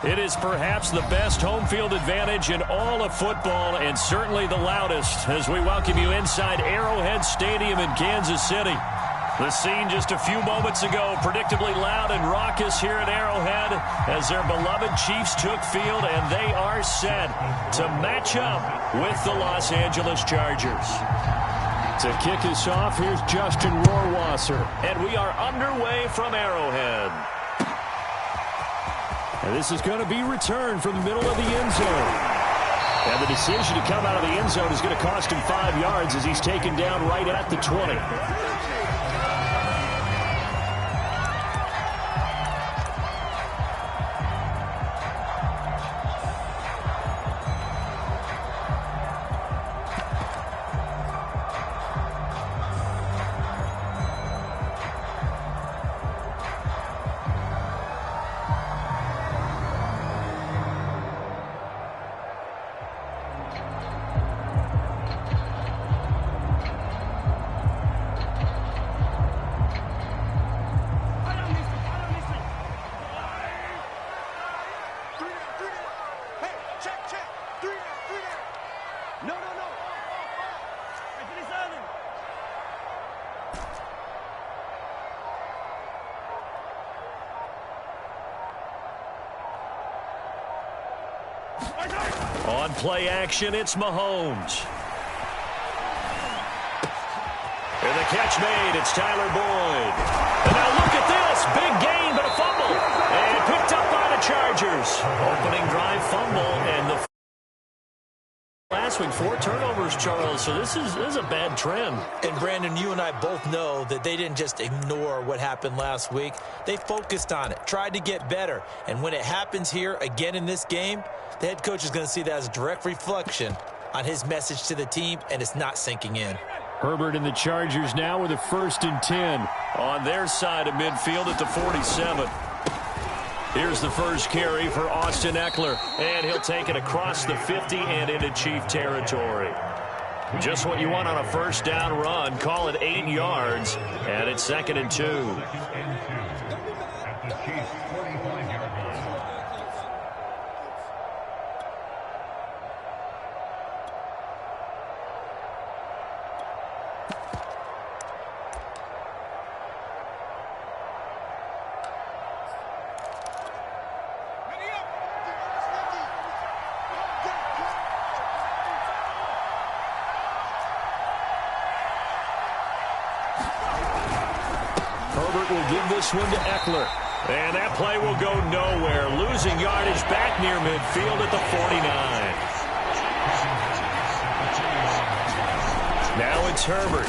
It is perhaps the best home field advantage in all of football, and certainly the loudest, as we welcome you inside Arrowhead Stadium in Kansas City. The scene just a few moments ago, predictably loud and raucous here at Arrowhead as their beloved Chiefs took field, and they are set to match up with the Los Angeles Chargers. To kick us off, here's Justin Rohrwasser. And we are underway from Arrowhead. And this is going to be returned from the middle of the end zone. And the decision to come out of the end zone is going to cost him 5 yards as he's taken down right at the 20. On play action, it's Mahomes. And the catch made, it's Tyler Boyd. And now look at this, big gain, but a fumble. And picked up by the Chargers. Opening drive fumble, and the last week, 4 turnovers, Charles, so this is a bad trend. And, Brandon, you and I both know that they didn't just ignore what happened last week. They focused on it, tried to get better. And when it happens here again in this game, the head coach is going to see that as a direct reflection on his message to the team, and it's not sinking in. Herbert and the Chargers now with a 1st and 10 on their side of midfield at the 47. Here's the first carry for Austin Eckler, and he'll take it across the 50 and into Chief territory. Just what you want on a first down run. Call it 8 yards, and it's 2nd and 2. Herbert will give this one to Eckler. And that play will go nowhere. Losing yardage back near midfield at the 49. Now it's Herbert.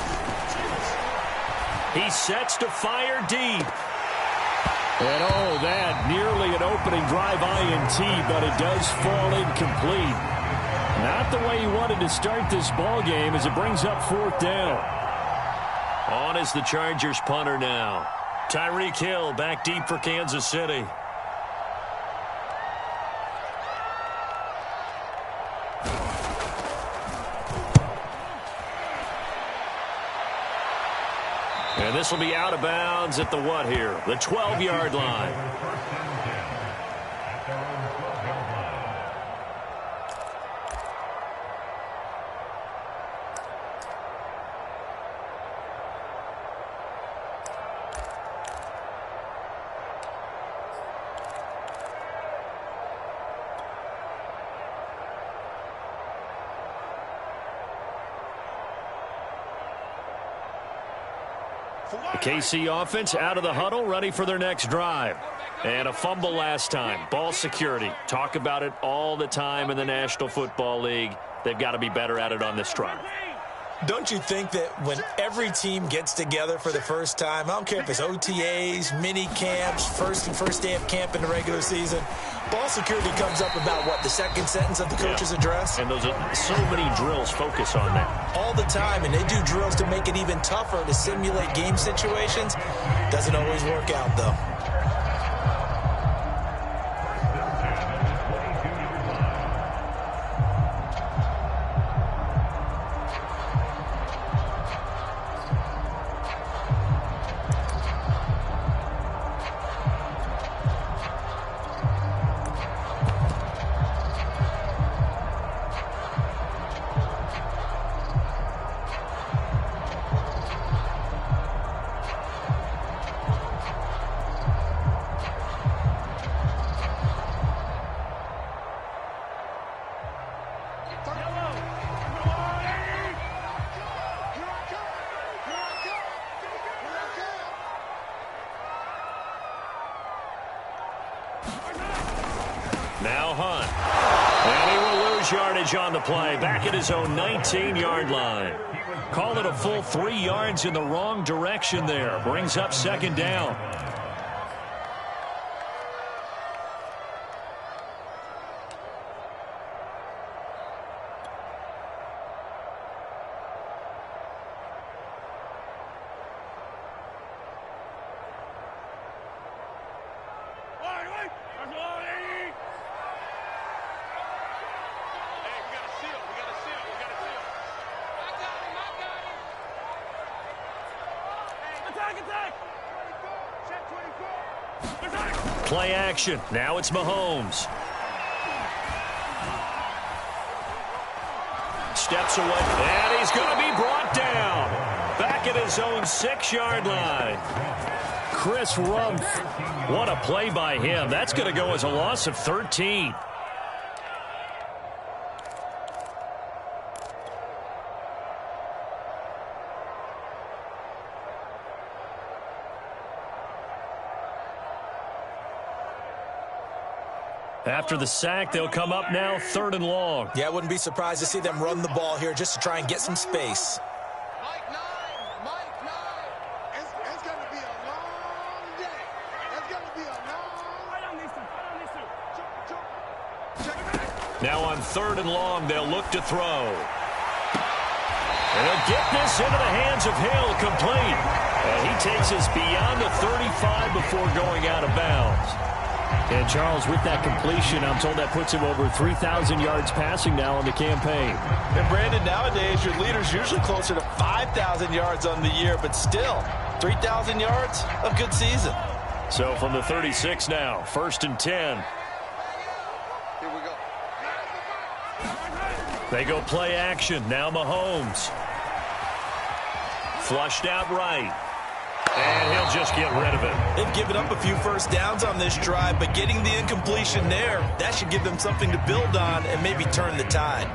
He sets to fire deep. And oh, that nearly an opening drive INT, but it does fall incomplete. Not the way he wanted to start this ball game as it brings up 4th down. On is the Chargers punter now. Tyreek Hill back deep for Kansas City. And this will be out of bounds at the what here? The 12-yard line. The KC offense out of the huddle, ready for their next drive. And a fumble last time. Ball security. Talk about it all the time in the National Football League. They've got to be better at it on this drive. Don't you think that when every team gets together for the first time, I don't care if it's OTAs, mini camps, first day of camp in the regular season, ball security comes up about, what, the second sentence of the coach's address? And those are so many drills focus on that. All the time, and they do drills to make it even tougher to simulate game situations. Doesn't always work out, though. Now Hunt. And he will lose yardage on the play. Back at his own 19-yard line. Call it a full 3 yards in the wrong direction there. Brings up second down. Play action. Now it's Mahomes. Steps away. And he's going to be brought down. Back at his own 6-yard line. Chris Rumph. What a play by him. That's going to go as a loss of 13. After the sack, they'll come up now 3rd and long. Yeah, I wouldn't be surprised to see them run the ball here just to try and get some space. Mike 9. It's going to be a long day. It's going to be a long... Now on 3rd and long, they'll look to throw. And he'll get this into the hands of Hill, complete. And he takes us beyond the 35 before going out of bounds. And Charles, with that completion, I'm told that puts him over 3,000 yards passing now on the campaign. And Brandon, nowadays your leader's usually closer to 5,000 yards on the year, but still, 3,000 yards, a good season. So from the 36 now, 1st and 10. Here we go. They go play action. Now Mahomes. Flushed out right. And he'll just get rid of it. They've given up a few first downs on this drive, but getting the incompletion there, that should give them something to build on and maybe turn the tide.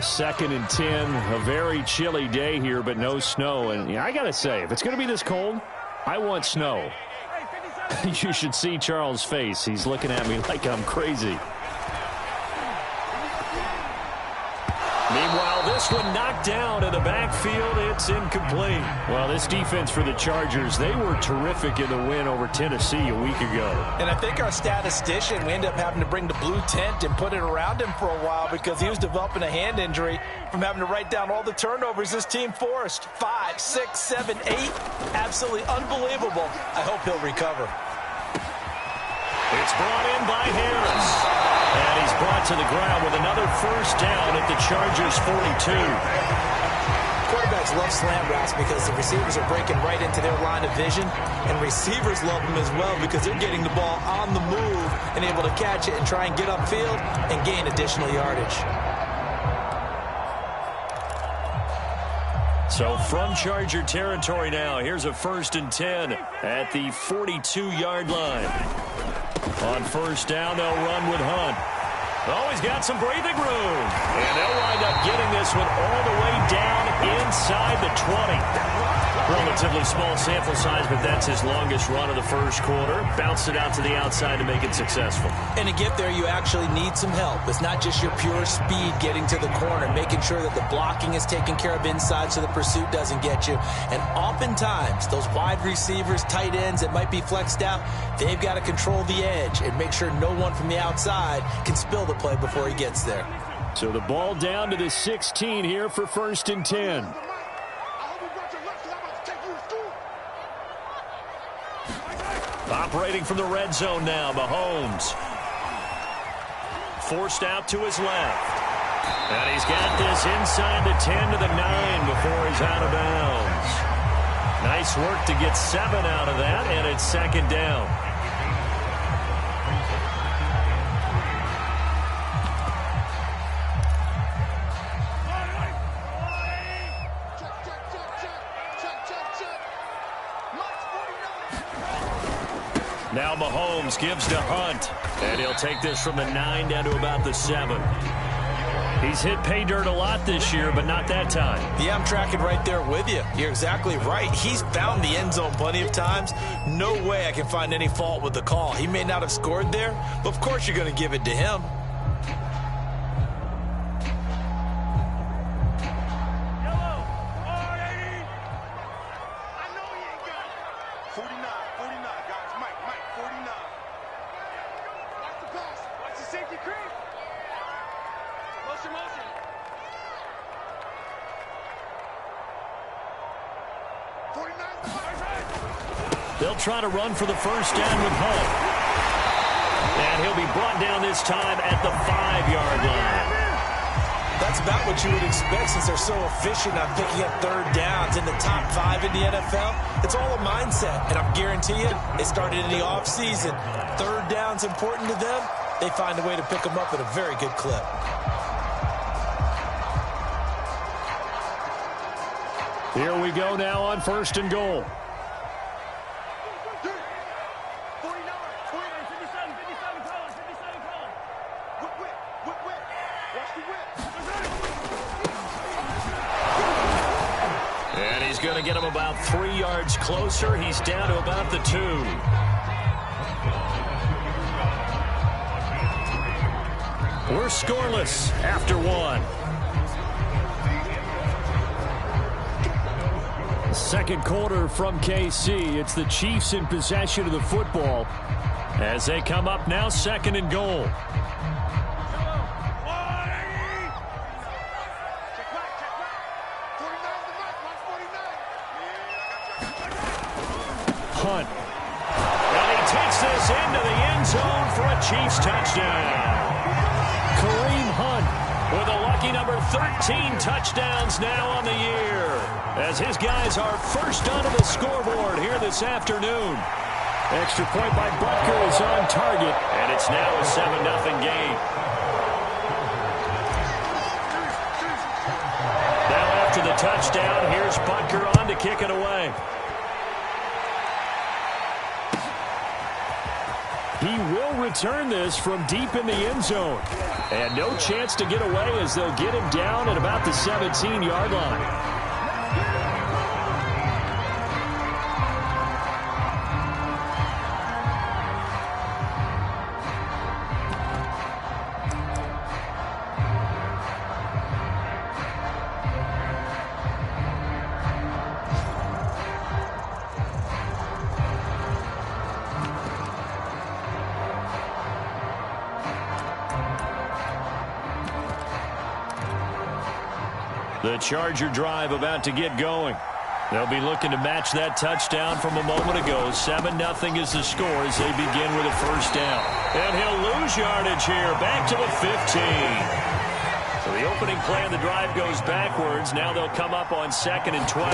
Second and 10, a very chilly day here, but no snow. And yeah, I got to say, if it's going to be this cold, I want snow. You should see Charles' face. He's looking at me like I'm crazy. Meanwhile, this one knocked down in the backfield. It's incomplete. Well, this defense for the Chargers, they were terrific in the win over Tennessee a week ago. And I think our statistician, we ended up having to bring the blue tent and put it around him for a while because he was developing a hand injury from having to write down all the turnovers this team forced. 5, 6, 7, 8. Absolutely unbelievable. I hope he'll recover. It's brought in by Harris. And he's brought to the ground with another first down at the Chargers' 42. Quarterbacks love slant routes because the receivers are breaking right into their line of vision, and receivers love them as well because they're getting the ball on the move and able to catch it and try and get upfield and gain additional yardage. So from Charger territory now, here's a 1st and 10 at the 42-yard line. On first down, they'll run with Hunt. Oh, he's got some breathing room. And they'll wind up getting this one all the way down inside the 20. Relatively small sample size, but that's his longest run of the first quarter. Bounced it out to the outside to make it successful. And to get there, you actually need some help. It's not just your pure speed getting to the corner, making sure that the blocking is taken care of inside so the pursuit doesn't get you. And oftentimes, those wide receivers, tight ends that might be flexed out, they've got to control the edge and make sure no one from the outside can spill the play before he gets there. So the ball down to the 16 here for 1st and 10. Operating from the red zone now, Mahomes. Forced out to his left. And he's got this inside the 10 to the 9 before he's out of bounds. Nice work to get 7 out of that, and it's 2nd down. Now Mahomes gives to Hunt. And he'll take this from the 9 down to about the 7. He's hit pay dirt a lot this year, but not that time. Yeah, I'm tracking right there with you. You're exactly right. He's found the end zone plenty of times. No way I can find any fault with the call. He may not have scored there, but of course you're going to give it to him. They'll try to run for the first down with Hunt. And he'll be brought down this time at the 5-yard line. That's about what you would expect since they're so efficient on picking up third downs in the top 5 in the NFL. It's all a mindset, and I'm guarantee you, it started in the offseason. Third down's important to them. They find a way to pick them up at a very good clip. Here we go now on 1st and goal. And he's going to get him about 3 yards closer. He's down to about the 2. We're scoreless after 1. Second quarter from KC. It's the Chiefs in possession of the football as they come up now 2nd and goal. Hunt. And he takes this into the end zone for a Chiefs touchdown. Kareem Hunt with a lucky number 13 touchdowns now on the year, as his guys are first onto the scoreboard here this afternoon. Extra point by Butker is on target. And it's now a 7-0 game. Now after the touchdown, here's Butker on to kick it away. He will return this from deep in the end zone. And no chance to get away as they'll get him down at about the 17-yard line. The Charger drive about to get going. They'll be looking to match that touchdown from a moment ago. 7-0 is the score as they begin with a first down. And he'll lose yardage here, back to the 15. So the opening play of the drive goes backwards. Now they'll come up on 2nd and 12.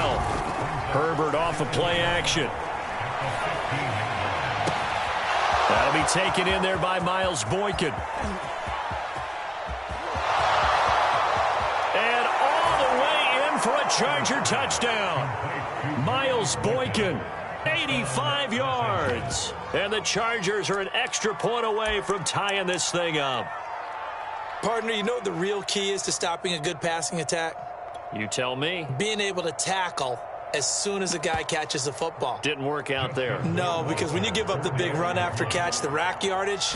Herbert off of play action. That'll be taken in there by Miles Boykin. For a Charger touchdown. Miles Boykin, 85 yards. And the Chargers are an extra point away from tying this thing up. Partner, you know what the real key is to stopping a good passing attack? You tell me. Being able to tackle as soon as a guy catches the football. Didn't work out there. No, because when you give up the big run after catch, the rack yardage,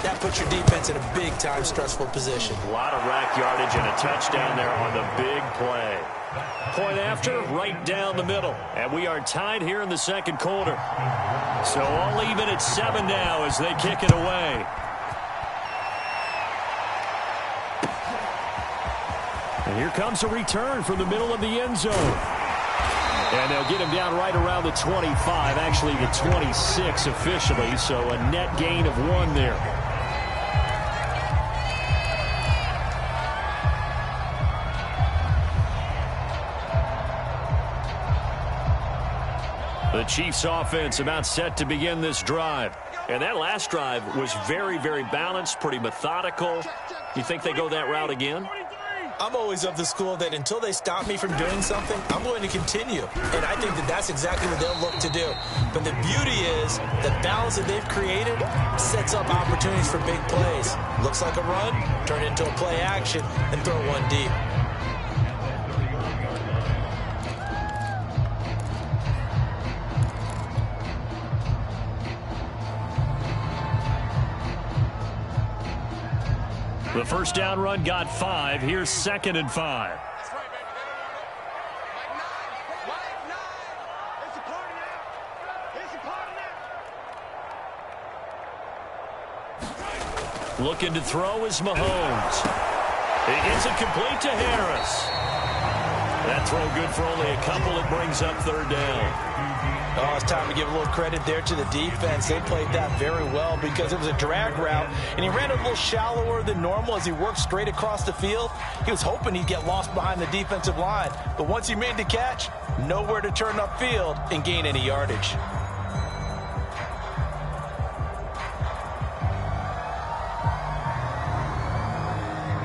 that puts your defense in a big-time stressful position. A lot of rack yardage and a touchdown there on the big play. Point after, right down the middle. And we are tied here in the second quarter. So all even at 7 now as they kick it away. And here comes a return from the middle of the end zone. And they'll get him down right around the 25, actually the 26 officially, so a net gain of 1 there. The Chiefs offense about set to begin this drive. And that last drive was very, very balanced, pretty methodical. You think they go that route again? I'm always of the school that until they stop me from doing something, I'm going to continue. And I think that that's exactly what they'll look to do. But the beauty is the balance that they've created sets up opportunities for big plays. Looks like a run, turn it into a play action, and throw one deep. The first down run got 5. Here's 2nd and 5. That's right, baby. Mike 9. It's a party now. It's a party now. Looking to throw is Mahomes. It gets it complete to Harris. That throw good for only a couple. It brings up 3rd down. Oh, it's time to give a little credit there to the defense. They played that very well because it was a drag route, and he ran a little shallower than normal as he worked straight across the field. He was hoping he'd get lost behind the defensive line, but once he made the catch, nowhere to turn upfield and gain any yardage.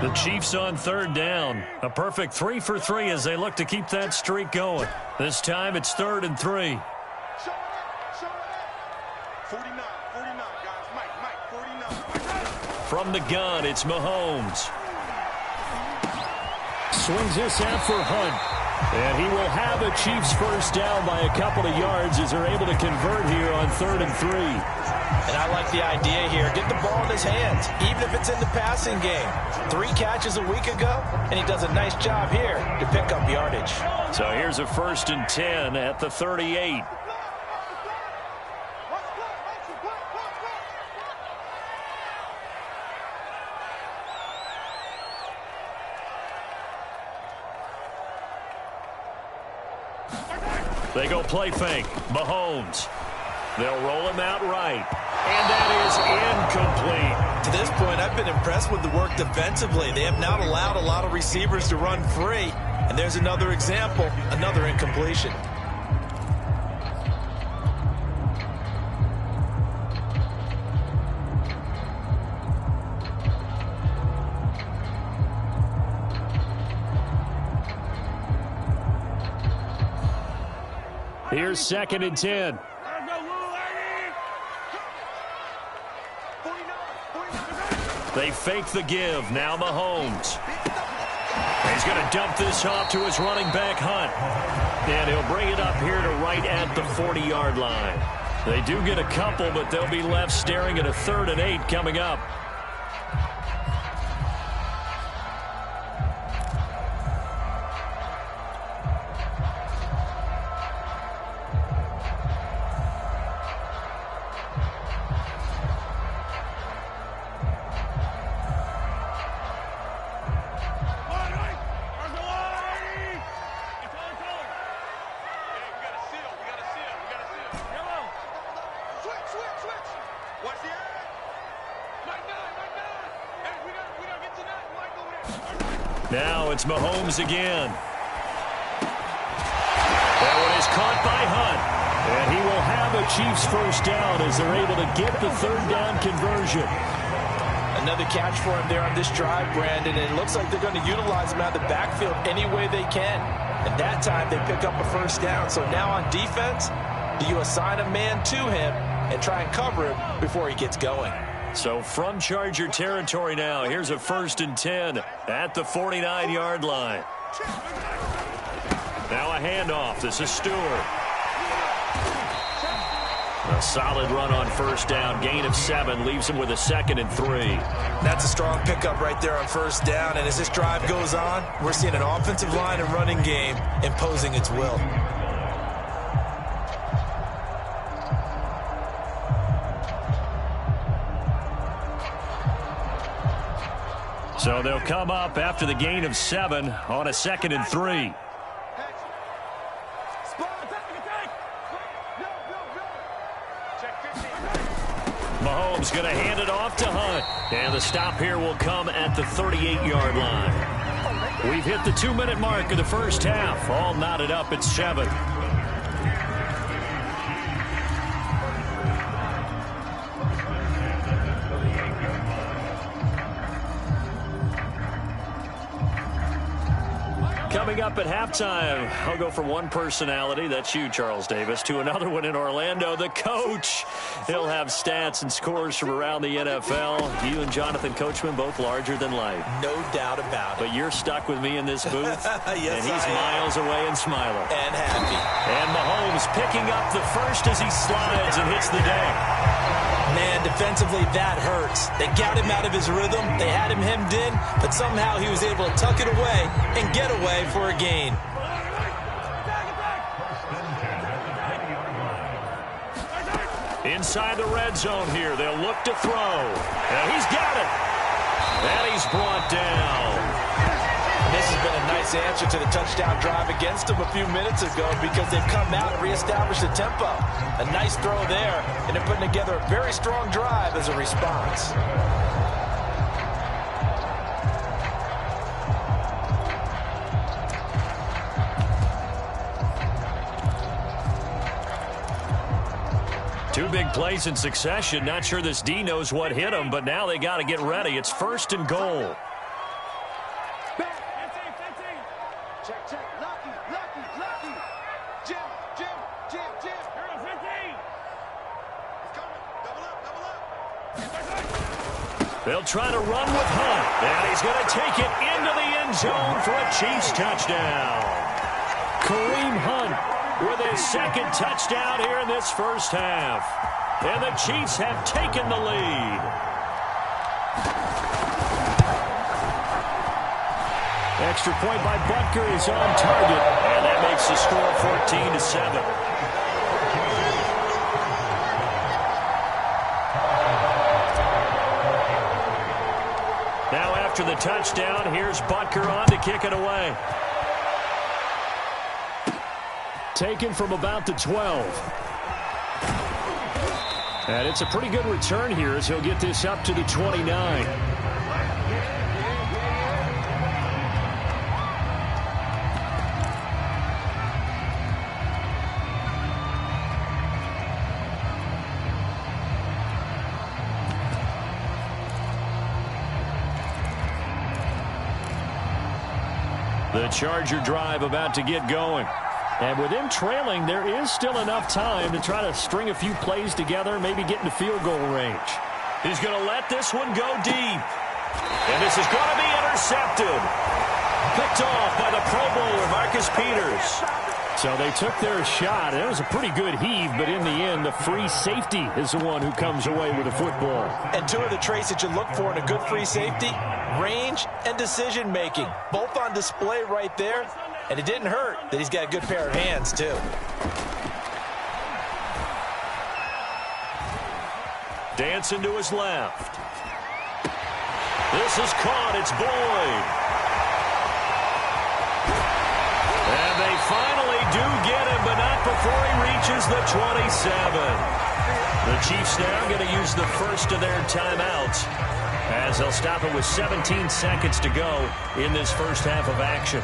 The Chiefs on 3rd down. A perfect 3 for 3 as they look to keep that streak going. This time it's 3rd and 3. Show it up. 49, guys. Mike, 49. From the gun, it's Mahomes. Swings this out for Hunt. And he will have a Chiefs first down by a couple of yards as they're able to convert here on 3rd and 3. And I like the idea here. Get the ball in his hands, even if it's in the passing game. 3 catches a week ago, and he does a nice job here to pick up yardage. So here's a 1st and 10 at the 38. They go play fake. Mahomes. They'll roll him out right. And that is incomplete. To this point, I've been impressed with the work defensively. They have not allowed a lot of receivers to run free. And there's another example, another incompletion. Here's 2nd and 10. They fake the give. Now Mahomes. He's going to dump this off to his running back, Hunt. And he'll bring it up here to right at the 40-yard line. They do get a couple, but they'll be left staring at a 3rd and 8 coming up. Now it's Mahomes again. That one is caught by Hunt. And he will have a Chiefs first down as they're able to get the 3rd down conversion. Another catch for him there on this drive, Brandon. And it looks like they're going to utilize him out of the backfield any way they can. And that time they pick up a first down. So now on defense, do you assign a man to him and try and cover him before he gets going? So from Charger territory now, here's a 1st and 10 at the 49-yard line. Now a handoff. This is Stewart. A solid run on 1st down. Gain of 7 leaves him with a 2nd and 3. That's a strong pickup right there on 1st down. And as this drive goes on, we're seeing an offensive line and running game imposing its will. So they'll come up after the gain of 7 on a 2nd and 3. Mahomes going to hand it off to Hunt. And the stop here will come at the 38-yard line. We've hit the 2-minute mark of the first half. All knotted up at 7. Coming up at halftime, I'll go from one personality, that's you, Charles Davis, to another one in Orlando, the coach. He'll have stats and scores from around the NFL. You and Jonathan Coachman, both larger than life. No doubt about it. But you're stuck with me in this booth, yes, and he's miles away and smiling. And happy. And Mahomes picking up the first as he slides and hits the deck. Man, defensively, that hurts. They got him out of his rhythm. They had him hemmed in, but somehow he was able to tuck it away and get away for a gain. Inside the red zone here, they'll look to throw. And he's got it. And he's brought down. This has been a nice answer to the touchdown drive against them a few minutes ago because they've come out and reestablished the tempo. A nice throw there, and they're putting together a very strong drive as a response. Two big plays in succession. Not sure this D knows what hit him, but now they got to get ready. It's 1st and goal. Check. Lucky. Jim. Here on 15. It's coming. Double up. They'll try to run with Hunt. And he's going to take it into the end zone for a Chiefs touchdown. Kareem Hunt with his 2nd touchdown here in this first half. And the Chiefs have taken the lead. Extra point by Butker is on target. And that makes the score 14-7. Now after the touchdown, here's Butker on to kick it away. Taken from about the 12. And it's a pretty good return here as he'll get this up to the 29. The Charger drive about to get going. And with them trailing, there is still enough time to try to string a few plays together, maybe get into field goal range. He's going to let this one go deep. And this is going to be intercepted. Picked off by the Pro Bowler, Marcus Peters. So they took their shot. It was a pretty good heave, but in the end, the free safety is the one who comes away with the football. And two of the traits that you look for in a good free safety, range and decision-making. Both on display right there. And it didn't hurt that he's got a good pair of hands, too. Dancing to his left. This is caught. It's Boyd. And they finally do get him, but not before he reaches the 27. The Chiefs now going to use the first of their timeouts as they'll stop it with 17 seconds to go in this first half of action.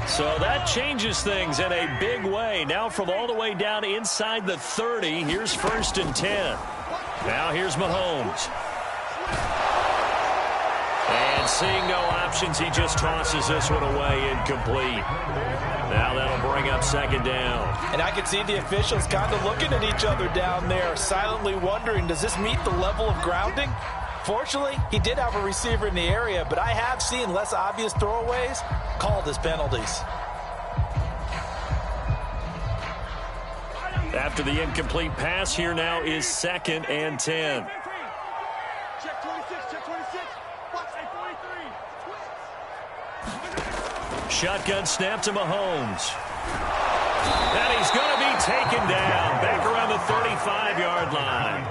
So that changes things in a big way. Now from all the way down inside the 30, here's 1st and 10. Now here's Mahomes. And seeing no options, he just tosses this one away incomplete. Now that'll bring up 2nd down. And I can see the officials kind of looking at each other down there, silently wondering, does this meet the level of grounding? Fortunately, he did have a receiver in the area, but I have seen less obvious throwaways called as penalties. After the incomplete pass, here now is 2nd and 10. Check 26. Watch 43. Shotgun snap to Mahomes. And he's going to be taken down back around the 35-yard line.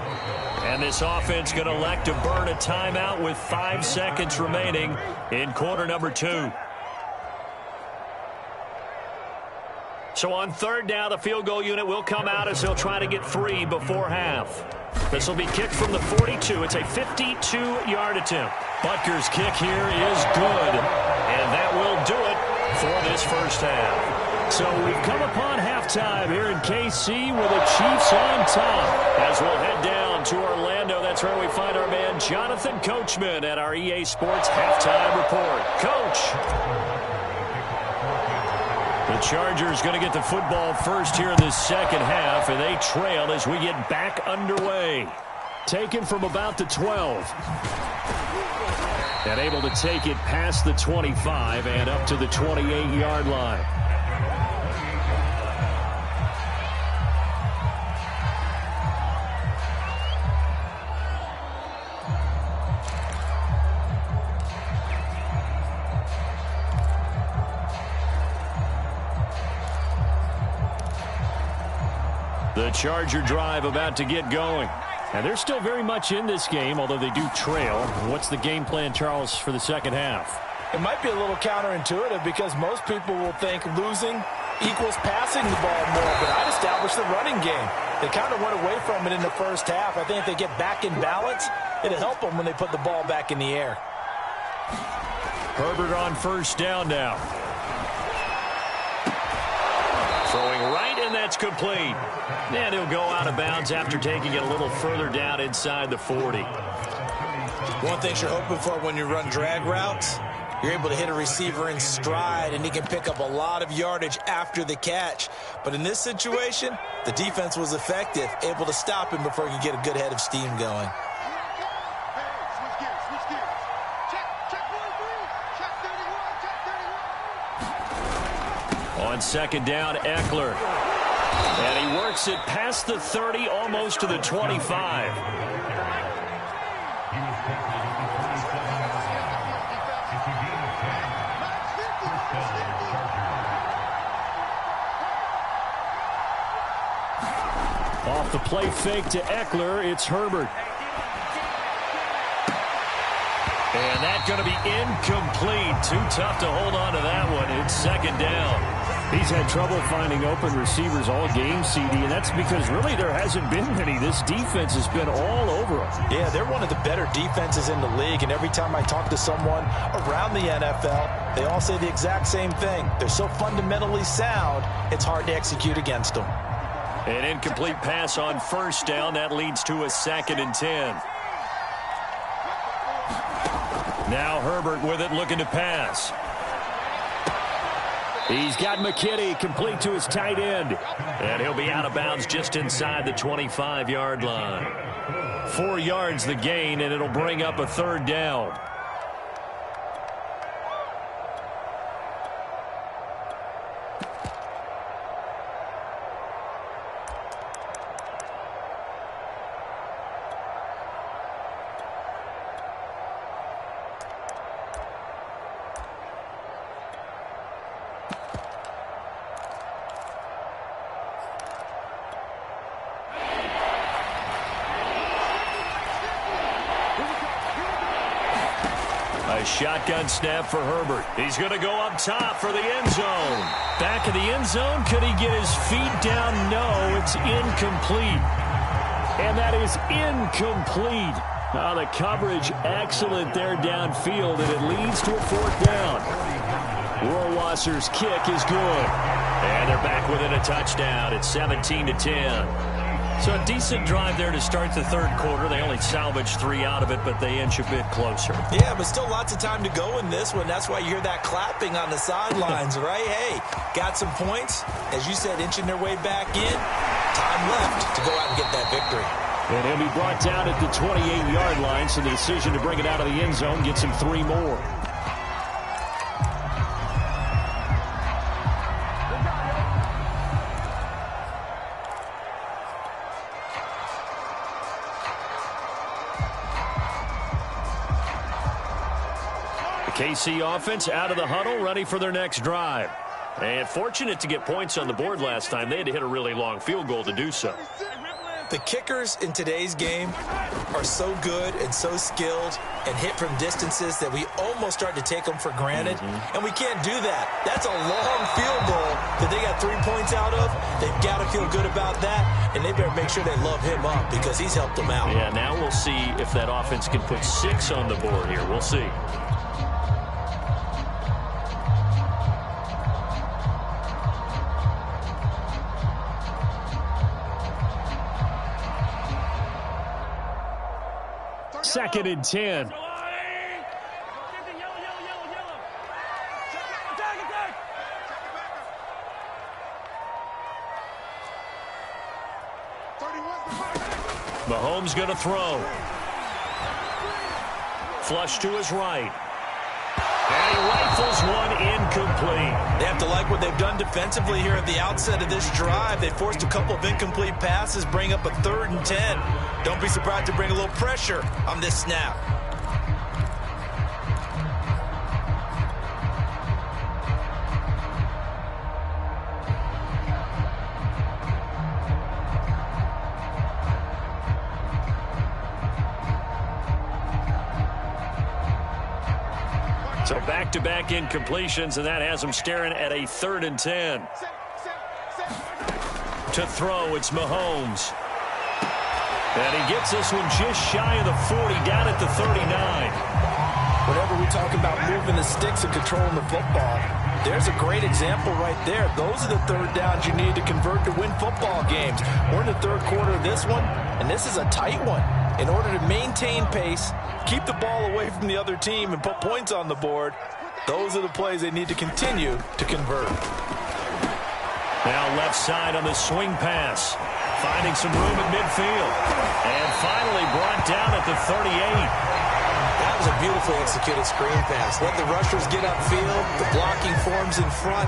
And this offense going to elect to burn a timeout with 5 seconds remaining in quarter number 2. So on 3rd down, the field goal unit will come out as they'll try to get 3 before half. This will be kicked from the 42. It's a 52-yard attempt. Butker's kick here is good. And that will do it for this first half. So we've come upon halftime here in KC with the Chiefs on top as we'll head down to Orlando. That's That's where we find our man Jonathan Coachman at our EA Sports Halftime Report. Coach. The Chargers going to get the football first here in this second half, and they trail as we get back underway. Taken from about the 12. And able to take it past the 25 and up to the 28-yard line. The Charger drive about to get going. And they're still very much in this game, although they do trail. What's the game plan, Charles, for the second half? It might be a little counterintuitive because most people will think losing equals passing the ball more, but I'd establish the running game. They kind of went away from it in the first half. I think if they get back in balance, it'll help them when they put the ball back in the air. Herbert on first down now. Throwing right, and that's complete. And he'll go out of bounds after taking it a little further down inside the 40. One thing you're hoping for when you run drag routes, you're able to hit a receiver in stride, and he can pick up a lot of yardage after the catch. But in this situation, the defense was effective, able to stop him before he could get a good head of steam going. On second down, Eckler. And he works it past the 30, almost to the 25. Off the play fake to Eckler, it's Herbert. And that's going to be incomplete. Too tough to hold on to that one. It's second down. He's had trouble finding open receivers all game, CD, and that's because really there hasn't been many. This defense has been all over them. Yeah, they're one of the better defenses in the league, and every time I talk to someone around the NFL, they all say the exact same thing. They're so fundamentally sound, it's hard to execute against them. An incomplete pass on first down. That leads to a 2nd and 10. Now Herbert with it, looking to pass. He's got McKinney complete to his tight end. And he'll be out of bounds just inside the 25-yard line. 4 yards the gain, and it'll bring up a 3rd down. A shotgun snap for Herbert. He's going to go up top for the end zone. Back of the end zone. Could he get his feet down? No, it's incomplete. And that is incomplete. The coverage excellent there downfield, and it leads to a 4th down. Rohrwasser's kick is good. And they're back within a touchdown. It's 17-10. So a decent drive there to start the 3rd quarter. They only salvaged 3 out of it, but they inch a bit closer. Yeah, but still lots of time to go in this one. That's why you hear that clapping on the sidelines, right? Hey, got some points. As you said, inching their way back in. Time left to go out and get that victory. And he'll be brought down at the 28-yard line, so the decision to bring it out of the end zone gets him 3 more. KC offense out of the huddle, ready for their next drive. And fortunate to get points on the board last time. They had to hit a really long field goal to do so. The kickers in today's game are so good and so skilled and hit from distances that we almost start to take them for granted. And we can't do that. That's a long field goal that they got 3 points out of. They've got to feel good about that, and they better make sure they love him up because he's helped them out. Yeah, now we'll see if that offense can put 6 on the board here. We'll see. 2nd and 10. Mahomes going to throw. Flush to his right. And he rifles one incomplete. They have to like what they've done defensively here at the outset of this drive. They forced a couple of incomplete passes, bring up a 3rd and 10. Don't be surprised to bring a little pressure on this snap. So back-to-back incompletions, and that has them staring at a 3rd and 10. To throw, it's Mahomes. And he gets this one just shy of the 40, down at the 39. Whenever we talk about moving the sticks and controlling the football, there's a great example right there. Those are the 3rd downs you need to convert to win football games. We're in the 3rd quarter of this one, and this is a tight one. In order to maintain pace, keep the ball away from the other team, and put points on the board, those are the plays they need to continue to convert. Now left side on the swing pass. Finding some room at midfield. And finally brought down at the 38. That was a beautifully executed screen pass. Let the rushers get upfield. The blocking forms in front.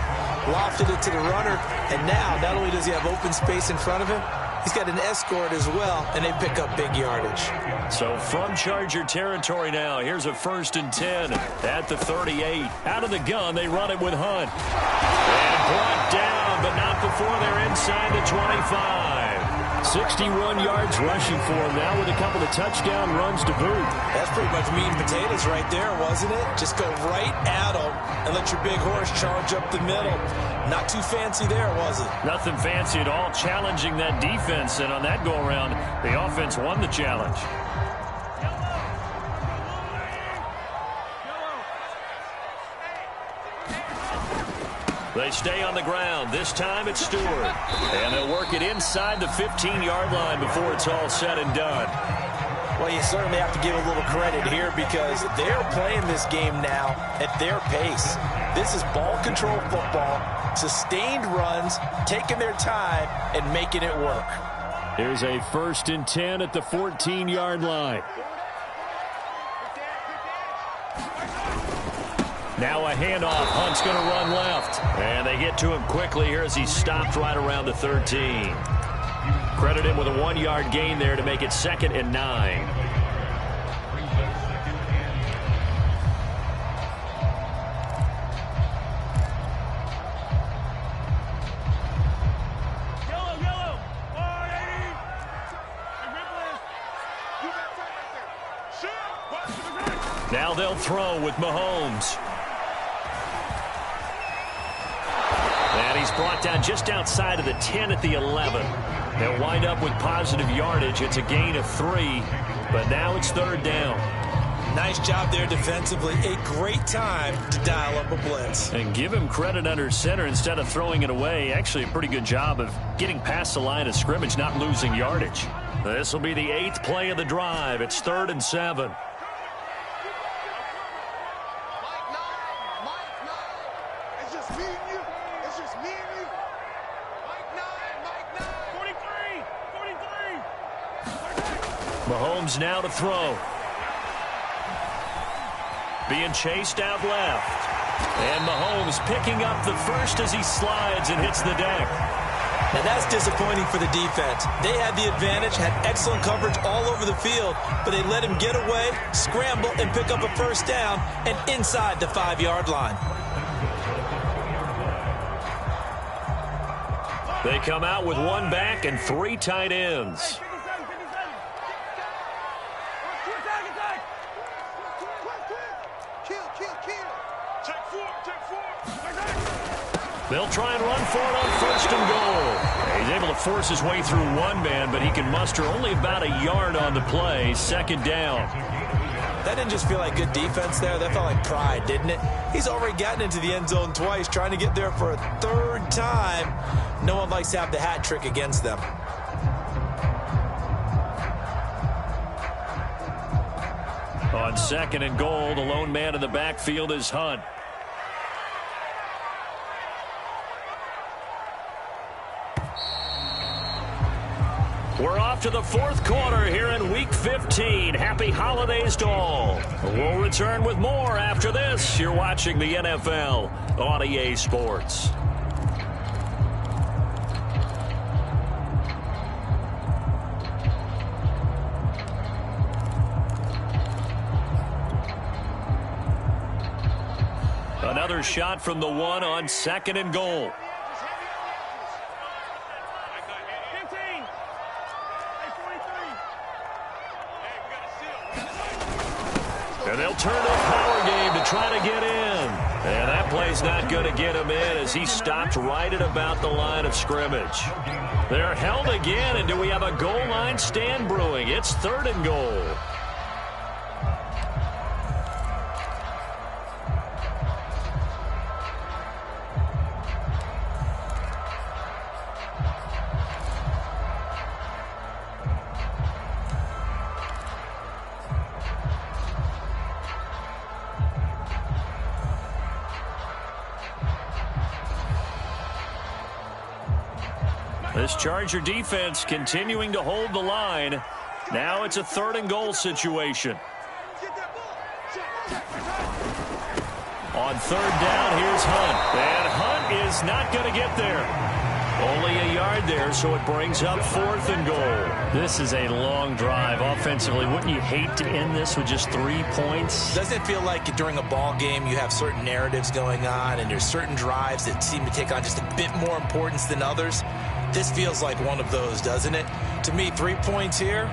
Lofted it to the runner. And now, not only does he have open space in front of him, he's got an escort as well, and they pick up big yardage. So from Charger territory now, here's a 1st and 10 at the 38. Out of the gun, they run it with Hunt. And brought down, but not before they're inside the 25. 61 yards rushing for him now with a couple of touchdown runs to boot. That's pretty much meat and potatoes right there, wasn't it? Just go right at them and let your big horse charge up the middle. Not too fancy there, was it? Nothing fancy at all, challenging that defense, and on that go-around, the offense won the challenge. They stay on the ground. This time it's Stewart. And they'll work it inside the 15-yard line before it's all said and done. Well, you certainly have to give a little credit here because they're playing this game now at their pace. This is ball control football, sustained runs, taking their time, and making it work. Here's a 1st and 10 at the 14-yard line. Now a handoff. Hunt's going to run left. And they get to him quickly here as he stopped right around the 13. Credit him with a 1-yard gain there to make it 2nd and 9. Now they'll throw with Mahomes. And he's brought down just outside of the 10 at the 11. They'll wind up with positive yardage. It's a gain of 3, but now it's 3rd down. Nice job there defensively. A great time to dial up a blitz. And give him credit under center instead of throwing it away. Actually, a pretty good job of getting past the line of scrimmage, not losing yardage. This will be the 8th play of the drive. It's 3rd and 7. Mahomes now to throw. Being chased out left. And Mahomes picking up the first as he slides and hits the deck. And that's disappointing for the defense. They had the advantage, had excellent coverage all over the field, but they let him get away, scramble, and pick up a 1st down and inside the 5-yard line. They come out with 1 back and 3 tight ends. They'll try and run for it on 1st and goal. He's able to force his way through 1 man, but he can muster only about a yard on the play. 2nd down. That didn't just feel like good defense there. That felt like pride, didn't it? He's already gotten into the end zone twice, trying to get there for a 3rd time. No one likes to have the hat trick against them. On 2nd and goal, the lone man in the backfield is Hunt. We're off to the 4th quarter here in Week 15. Happy holidays to all. We'll return with more after this. You're watching the NFL on EA Sports. Another shot from the 1 on 2nd and goal. And they'll turn to a power game to try to get in. And that play's not going to get him in as he stopped right at about the line of scrimmage. They're held again, and do we have a goal line stand brewing? It's 3rd and goal. This Charger defense continuing to hold the line. Now it's a 3rd and goal situation. On 3rd down, here's Hunt. And Hunt is not going to get there. Only a yard there, so it brings up 4th and goal. This is a long drive offensively. Wouldn't you hate to end this with just 3 points? Doesn't it feel like during a ball game you have certain narratives going on and there's certain drives that seem to take on just a bit more importance than others? This feels like one of those, doesn't it? To me, 3 points here,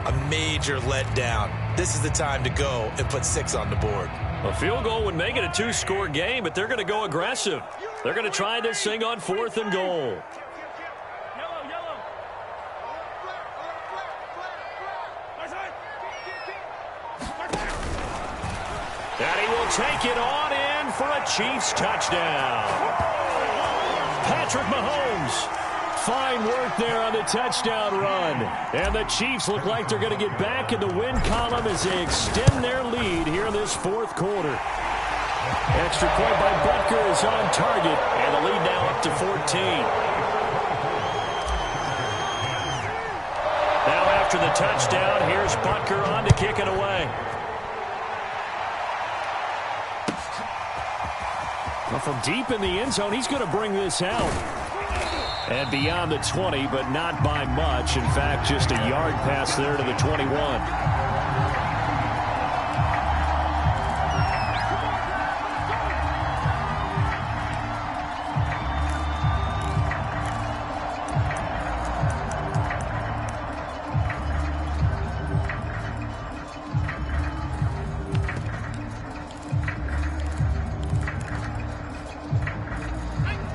a major letdown. This is the time to go and put 6 on the board. A field goal would make it a 2-score game, but they're going to go aggressive. They're going to try this thing on 4th and goal. And he will take it on in for a Chiefs touchdown. Patrick Mahomes. Fine work there on the touchdown run. And the Chiefs look like they're going to get back in the win column as they extend their lead here in this 4th quarter. Extra point by Butker is on target, and the lead now up to 14. Now after the touchdown, here's Butker on to kick it away. Well, from deep in the end zone, he's going to bring this out. And beyond the 20, but not by much. In fact, just a yard pass there to the 21.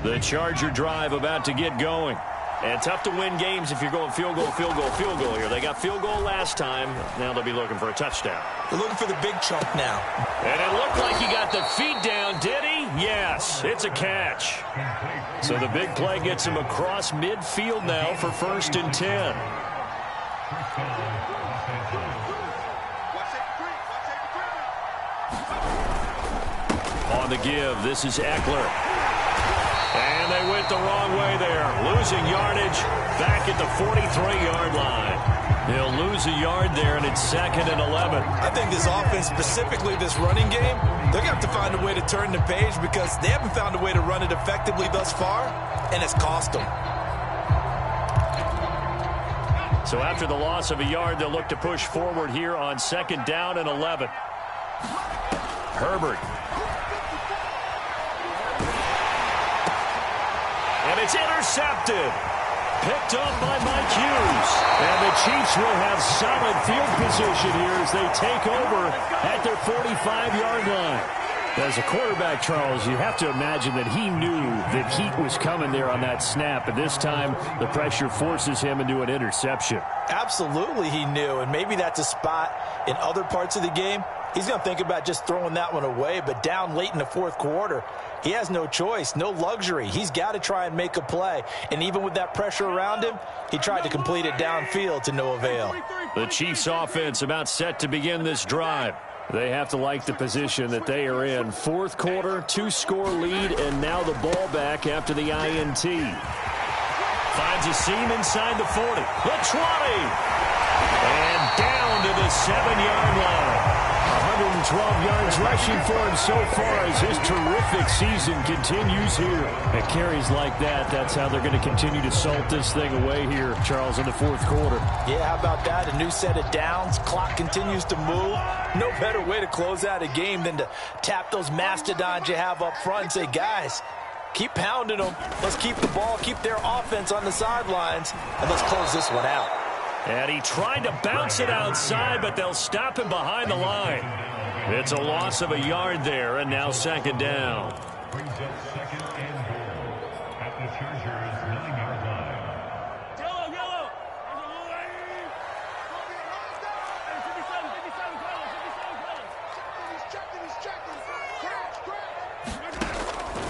The Charger drive about to get going. And tough to win games if you're going field goal, field goal, field goal here. They got field goal last time. Now they'll be looking for a touchdown. They're looking for the big chunk now. And it looked like he got the feet down, did he? Yes, it's a catch. So the big play gets him across midfield now for 1st and 10. On the give, this is Eckler. And they went the wrong way there. Losing yardage back at the 43-yard line. He'll lose a yard there, and it's 2nd and 11. I think this offense, specifically this running game, they're going to have to find a way to turn the page because they haven't found a way to run it effectively thus far, and it's cost them. So after the loss of a yard, they'll look to push forward here on 2nd down and 11. Herbert. And it's intercepted. Picked up by Mike Hughes. And the Chiefs will have solid field position here as they take over at their 45-yard line. As a quarterback, Charles, you have to imagine that he knew that heat was coming there on that snap. And this time, the pressure forces him into an interception. Absolutely he knew. And maybe that's a spot in other parts of the game. He's going to think about just throwing that one away. But down late in the 4th quarter, he has no choice, no luxury. He's got to try and make a play. And even with that pressure around him, he tried to complete it downfield to no avail. The Chiefs offense about set to begin this drive. They have to like the position that they are in. Fourth quarter, 2-score lead, and now the ball back after the INT. Finds a seam inside the 40. The 20. And down to the 7-yard line. 112 yards rushing for him so far as his terrific season continues here. And carries like that, that's how they're going to continue to salt this thing away here, Charles, in the fourth quarter. Yeah, how about that? A new set of downs. Clock continues to move. No better way to close out a game than to tap those mastodons you have up front and say, guys, keep pounding them. Let's keep the ball, keep their offense on the sidelines, and let's close this one out. And he tried to bounce it outside, but they'll stop him behind the line. It's a loss of a yard there, and now second down. Brings up second and goal at the Chargers' 9-yard line.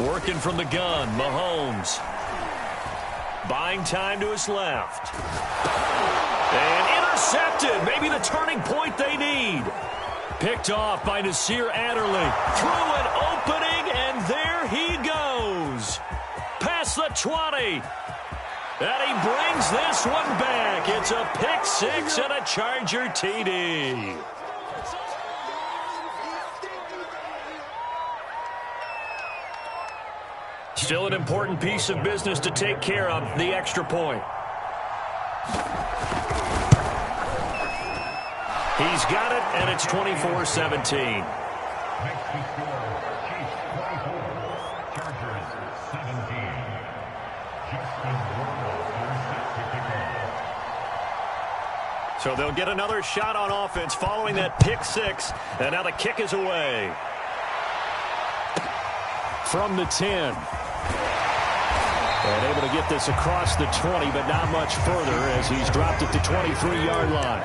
Working from the gun, Mahomes. Buying time to his left. And intercepted. Maybe the turning point they need. Picked off by Nasir Adderley. Through an opening, and there he goes. Past the 20. And he brings this one back. It's a pick six and a Charger TD. Still an important piece of business to take care of, the extra point. He's got it, and it's 24-17. Next to score, Chiefs 24, Chargers 17. Justin Warner set to kick off. So they'll get another shot on offense following that pick six, and now the kick is away. From the 10. And able to get this across the 20, but not much further as he's dropped it to 23-yard line.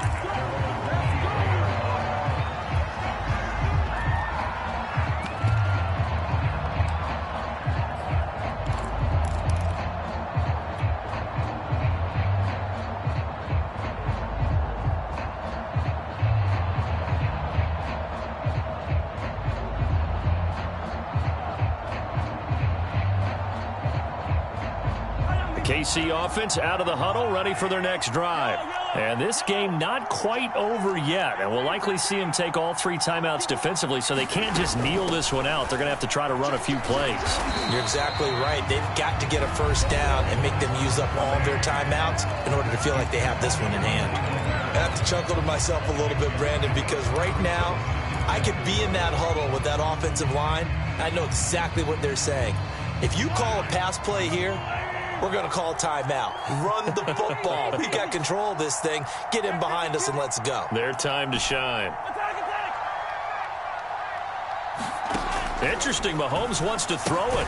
KC offense out of the huddle, ready for their next drive. And this game not quite over yet, and we'll likely see them take all 3 timeouts defensively, so they can't just kneel this one out. They're going to have to try to run a few plays. You're exactly right. They've got to get a first down and make them use up all their timeouts in order to feel like they have this one in hand. I have to chuckle to myself a little bit, Brandon, because right now I could be in that huddle with that offensive line. I know exactly what they're saying. If you call a pass play here, we're going to call timeout. Run the football. We got control of this thing. Get him behind us and let's go. Their time to shine. Interesting. Mahomes wants to throw it.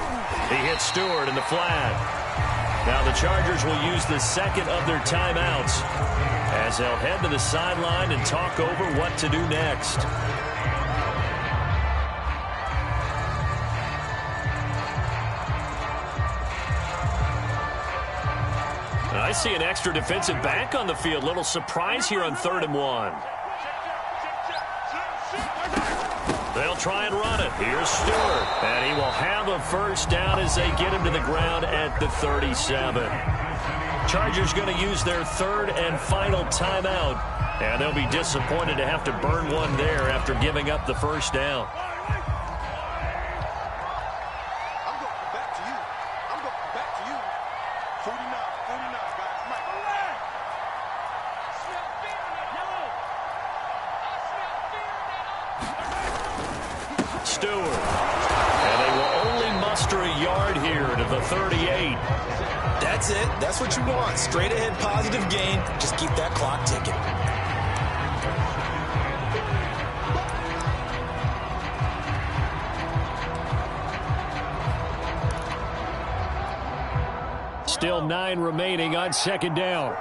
He hits Stewart in the flat. Now the Chargers will use the second of their timeouts as they'll head to the sideline and talk over what to do next. I see an extra defensive back on the field. Little surprise here on 3rd and 1. They'll try and run it. Here's Stewart. And he will have a first down as they get him to the ground at the 37. Chargers going to use their 3rd and final timeout. And they'll be disappointed to have to burn one there after giving up the first down. Stewart. And they will only muster a yard here to the 38. That's it. That's what you want. Straight ahead positive gain. Just keep that clock ticking. Still 9 remaining on 2nd down.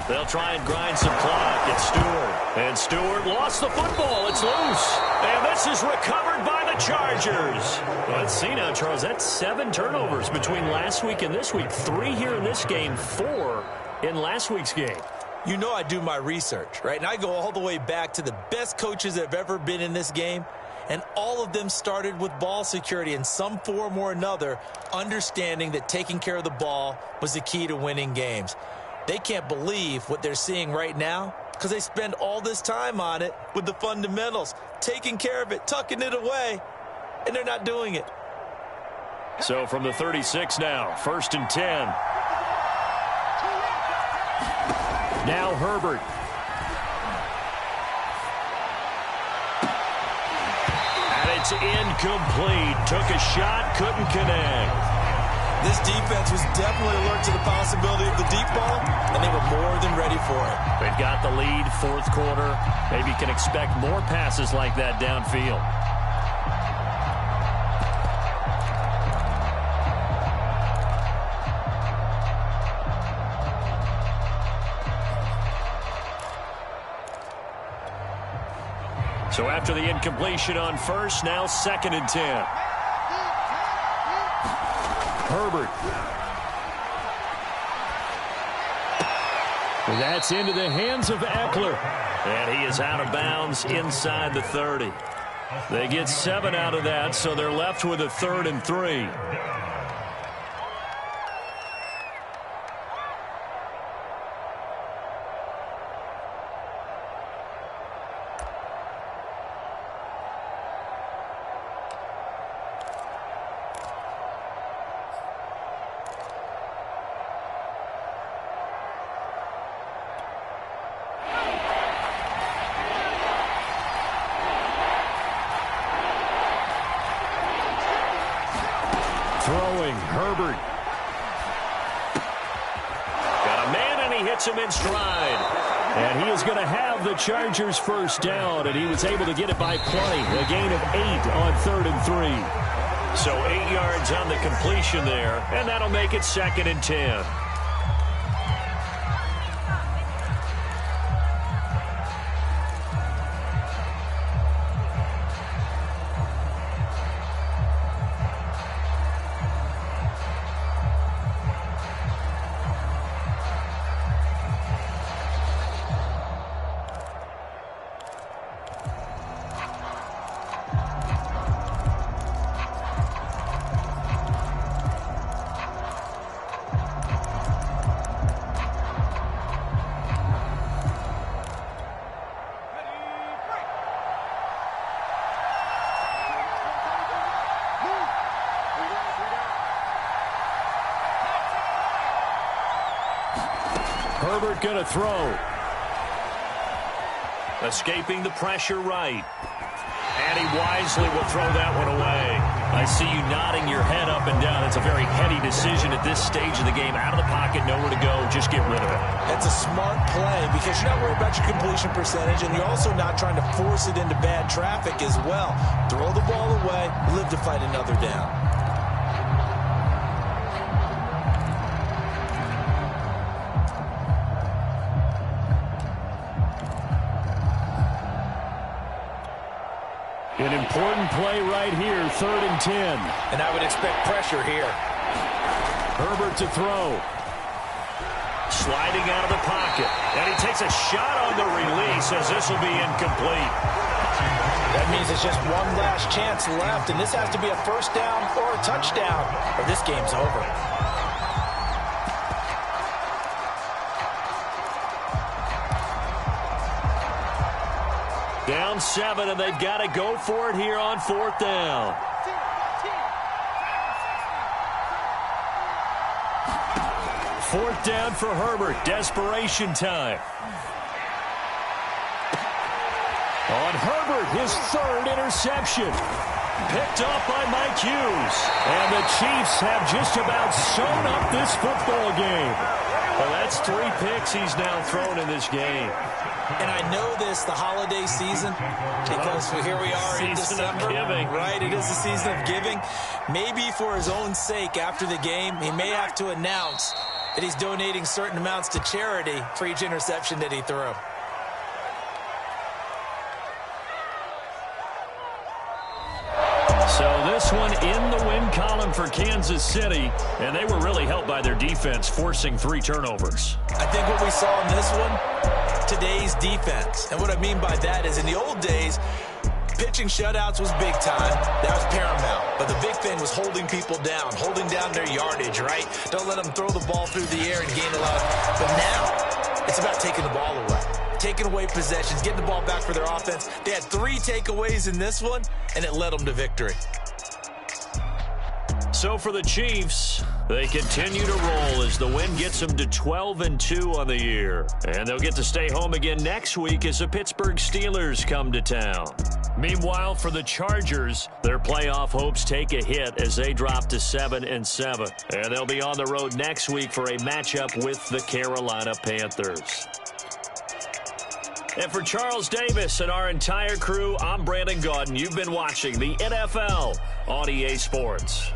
They'll try and grind some clock. It's Stewart. And Stewart lost the football. It's loose. And this is recovered by the Chargers. Let's see now, Charles. That's 7 turnovers between last week and this week. 3 here in this game, 4 in last week's game? You know I do my research, right? And I go all the way back to the best coaches that have ever been in this game, and all of them started with ball security in some form or another, understanding that taking care of the ball was the key to winning games. They can't believe what they're seeing right now because they spend all this time on it with the fundamentals, taking care of it, tucking it away, and they're not doing it. So from the 36 now, 1st and 10. Now Herbert. And it's incomplete. Took a shot, couldn't connect. This defense was definitely alert to the possibility of the deep ball, and they were more than ready for it. They've got the lead, 4th quarter. Maybe you can expect more passes like that downfield. So after the incompletion on 1st, now 2nd and 10. Herbert. That's into the hands of Eckler. And he is out of bounds inside the 30. They get 7 out of that, so they're left with a 3rd and 3. Throwing, Herbert. Got a man, and he hits him in stride. And he is going to have the Chargers' 1st down, and he was able to get it by plenty. A gain of 8 on 3rd and 3. So 8 yards on the completion there, and that'll make it 2nd and 10. Herbert going to throw. Escaping the pressure right. And he wisely will throw that one away. I see you nodding your head up and down. It's a very heady decision at this stage of the game. Out of the pocket, nowhere to go. Just get rid of it. That's a smart play because you're not worried about your completion percentage, and you're also not trying to force it into bad traffic as well. Throw the ball away, live to fight another down. An important play right here, 3rd and 10. And I would expect pressure here. Herbert to throw. Sliding out of the pocket. And he takes a shot on the release as this will be incomplete. That means it's just one last chance left, and this has to be a 1st down or a touchdown, or this game's over. Down 7, and they've got to go for it here on 4th down. Fourth down for Herbert. Desperation time. On Herbert, his 3rd interception. Picked off by Mike Hughes. And the Chiefs have just about sewn up this football game. Well, that's 3 picks he's now thrown in this game. And I know this, the holiday season, because here we are in December. Right, it is the season of giving. Maybe for his own sake after the game, he may have to announce that he's donating certain amounts to charity for each interception that he threw. So this one in the win column for Kansas City, and they were really helped by their defense, forcing 3 turnovers. I think what we saw in this one, today's defense. And what I mean by that is in the old days, pitching shutouts was big time. That was paramount. But the big thing was holding people down, holding down their yardage, right? Don't let them throw the ball through the air and gain a lot. But now, it's about taking the ball away. Taking away possessions, getting the ball back for their offense. They had 3 takeaways in this one, and it led them to victory. So for the Chiefs, they continue to roll as the win gets them to 12-2 on the year. And they'll get to stay home again next week as the Pittsburgh Steelers come to town. Meanwhile, for the Chargers, their playoff hopes take a hit as they drop to 7-7. And they'll be on the road next week for a matchup with the Carolina Panthers. And for Charles Davis and our entire crew, I'm Brandon Gaudin. You've been watching the NFL on EA Sports.